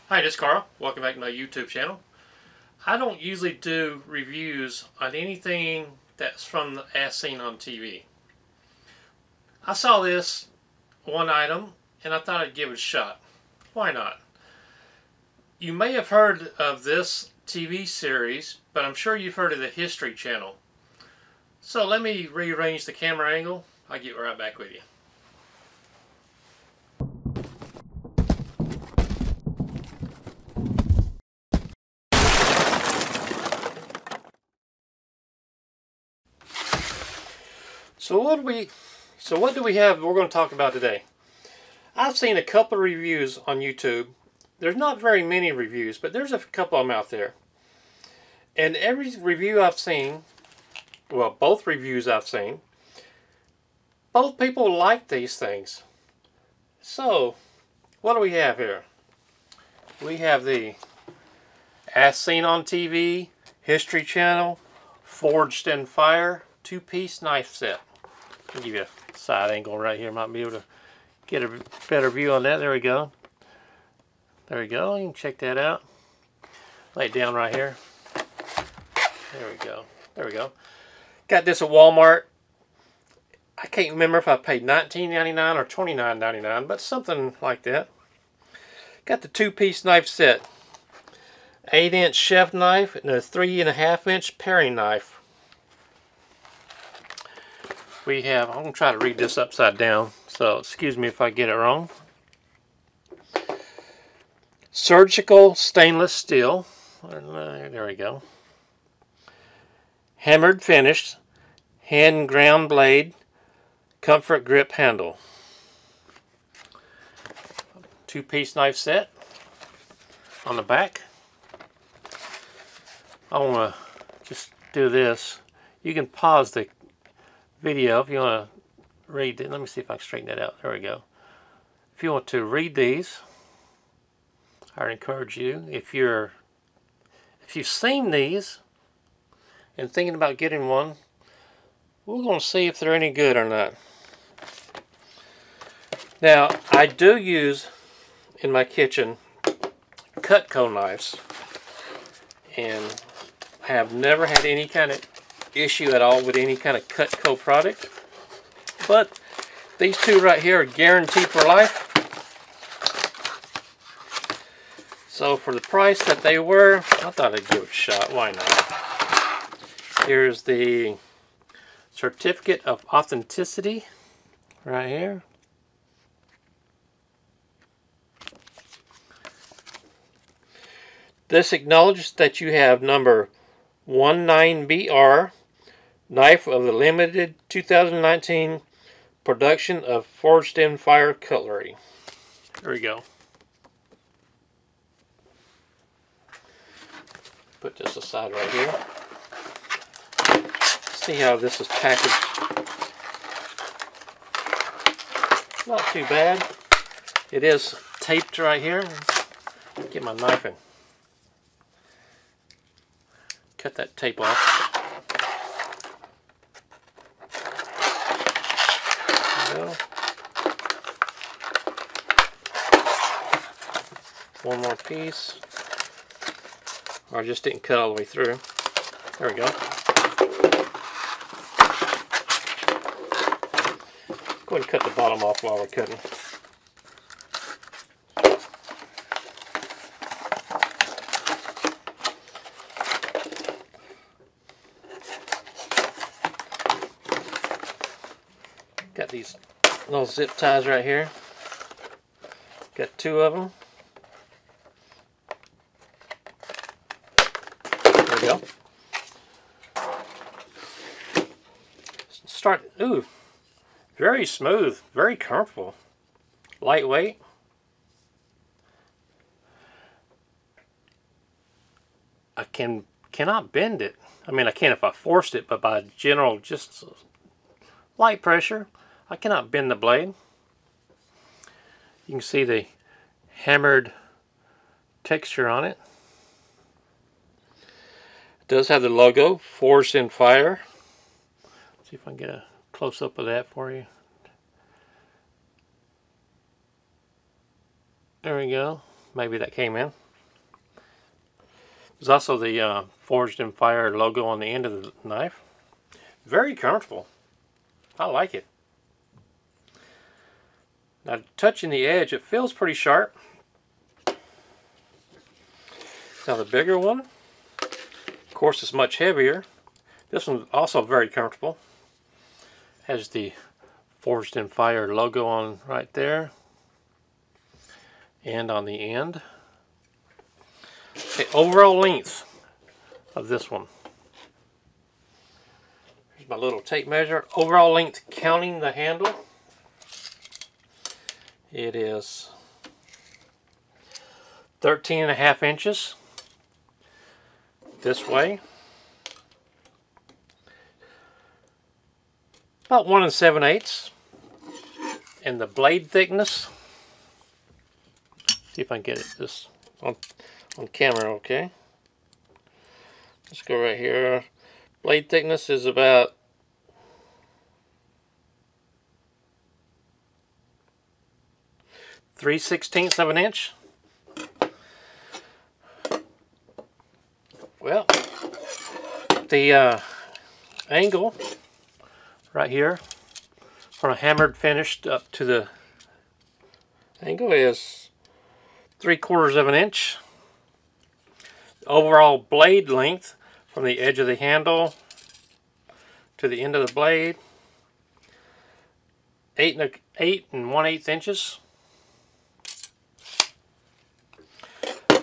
Hi, this is Carl. Welcome back to my YouTube channel. I don't usually do reviews on anything that's from as seen on TV. I saw this one item and I thought I'd give it a shot. Why not? You may have heard of this TV series, but I'm sure you've heard of the History Channel. So let me rearrange the camera angle. I'll get right back with you. So what do we have we're going to talk about today? I've seen a couple of reviews on YouTube. There's not very many reviews, but there's a couple of them out there. And every review I've seen, well, both reviews I've seen, both people like these things. So, what do we have here? We have the As Seen on TV, History Channel, Forged in Fire, 2-piece knife set. I'll give you a side angle right here. Might be able to get a better view on that. There we go. There we go. You can check that out. Lay it down right here. There we go. There we go. Got this at Walmart. I can't remember if I paid $19.99 or $29.99, but something like that. Got the 2-piece knife set. 8-inch chef knife and a 3.5-inch paring knife. We have, I'm going to try to read this upside down, so excuse me if I get it wrong. Surgical stainless steel. There we go. Hammered finish. Hand ground blade. Comfort grip handle. 2-piece knife set. On the back. I want to just do this. You can pause the video if you want to read it. Let me see if I can straighten that out. There we go. If you want to read these, I encourage you, if you've seen these and thinking about getting one, we're going to see if they're any good or not. Now, I do use in my kitchen Cutco knives and have never had any kind of issue at all with any kind of Cutco product, but these two right here are guaranteed for life. So for the price that they were, I thought I'd give it a shot. Why not? Here's the certificate of authenticity right here. This acknowledges that you have number 19BR knife of the limited 2019 production of Forged in Fire cutlery. There we go. Put this aside right here. See how this is packaged. Not too bad. It is taped right here. Get my knife and cut that tape off. One more piece. Or I just didn't cut all the way through. There we go. Go ahead and cut the bottom off while we're cutting. Got these little zip ties right here. Got 2 of them. There we go. Start. Ooh, very smooth, very comfortable, lightweight. I cannot bend it. I mean, I can if I forced it, but by general just light pressure, I cannot bend the blade. You can see the hammered texture on it. It does have the logo, Forged in Fire. Let's see if I can get a close-up of that for you. There we go. maybe that came in. There's also the Forged in Fire logo on the end of the knife. Very comfortable. I like it. Now, touching the edge, it feels pretty sharp. Now the bigger one, of course, is much heavier. This one's also very comfortable. Has the Forged in Fire logo on right there and on the end. The overall length of this one. Here's my little tape measure. Overall length, counting the handle, it is 13.5 inches this way. About 1 7/8. And the blade thickness, see if I can get it this on camera, okay? Let's go right here. Blade thickness is about 3/16 of an inch. Well, the angle right here from a hammered finished up to the angle is 3/4 of an inch. Overall blade length from the edge of the handle to the end of the blade, 8 1/8 inches.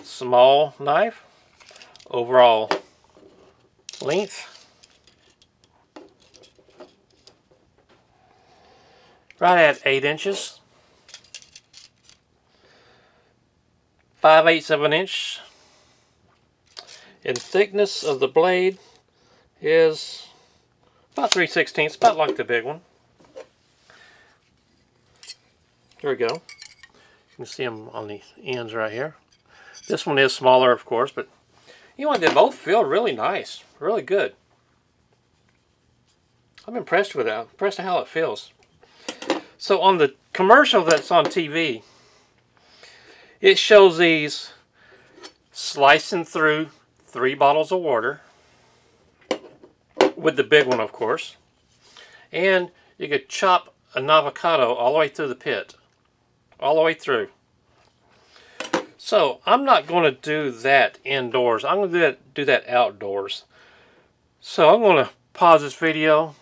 Small knife. Overall length, right at 8 inches. 5/8 of an inch. And thickness of the blade is about 3/16, about like the big one. Here we go. You can see them on the ends right here. This one is smaller, of course, but you know, they both feel really nice, really good. I'm impressed with that. I'm impressed with how it feels. So on the commercial that's on TV, it shows these slicing through 3 bottles of water, with the big one, of course. And you could chop an avocado all the way through the pit, all the way through. So I'm not going to do that indoors. I'm going to do that outdoors. So I'm going to pause this video.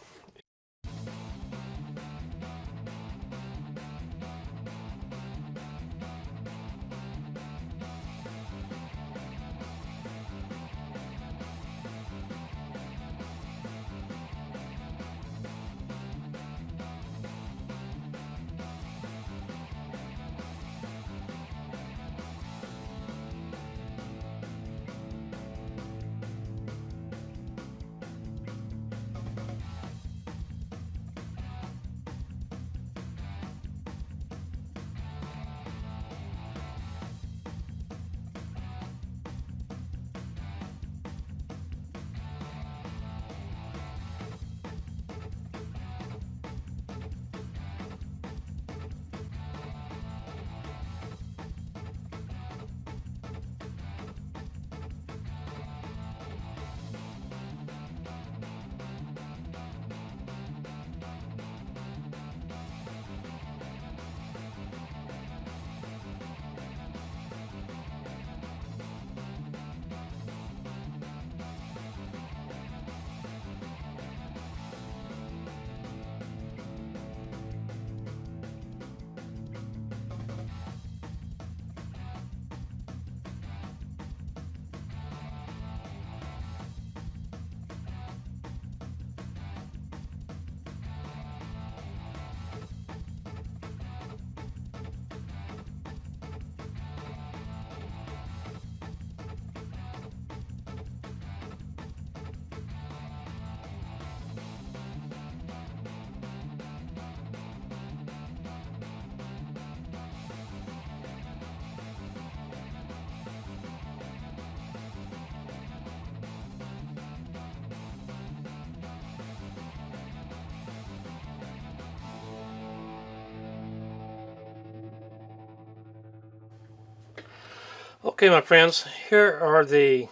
Okay, my friends, here are the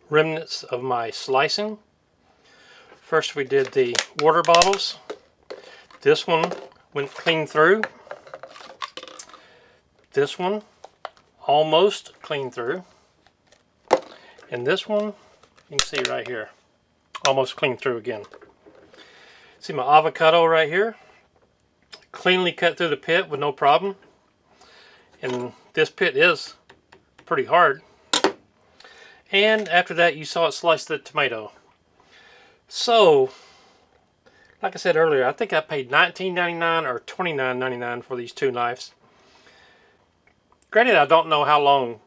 remnants of my slicing. First we did the water bottles. This one went clean through. This one almost clean through. And this one, you can see right here, almost clean through again. See my avocado right here? Cleanly cut through the pit with no problem. And this pit is pretty hard. And after that you saw it slice the tomato. So, like I said earlier, I think I paid $19.99 or $29.99 for these two knives. Granted, I don't know how long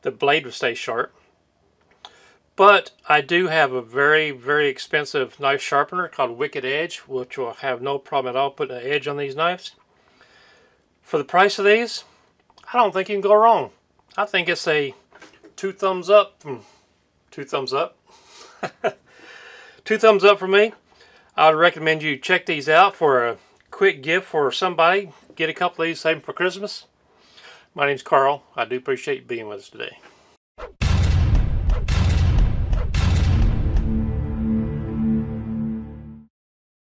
the blade will stay sharp. But I do have a very, very expensive knife sharpener called Wicked Edge, which will have no problem at all putting an edge on these knives. For the price of these, I don't think you can go wrong. I think it's a 2 thumbs up. 2 thumbs up. 2 thumbs up for me. I would recommend you check these out for a quick gift for somebody. Get a couple of these, save them for Christmas. My name's Carl. I do appreciate you being with us today.